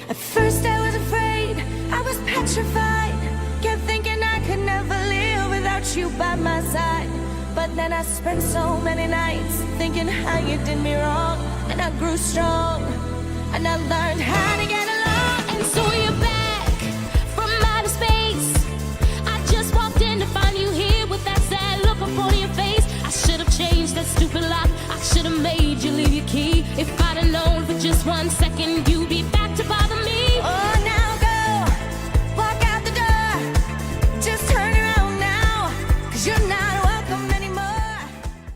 At first I was afraid, I was petrified. Kept thinking I could never live without you by my side. But then I spent so many nights thinking how you did me wrong. And I grew strong, and I learned how to get along. And so you're back from outer space. I just walked in to find you here with that sad look upon your face. I should have changed that stupid lock. I should have made you leave your key. If I'd have known for just 1 second you'd be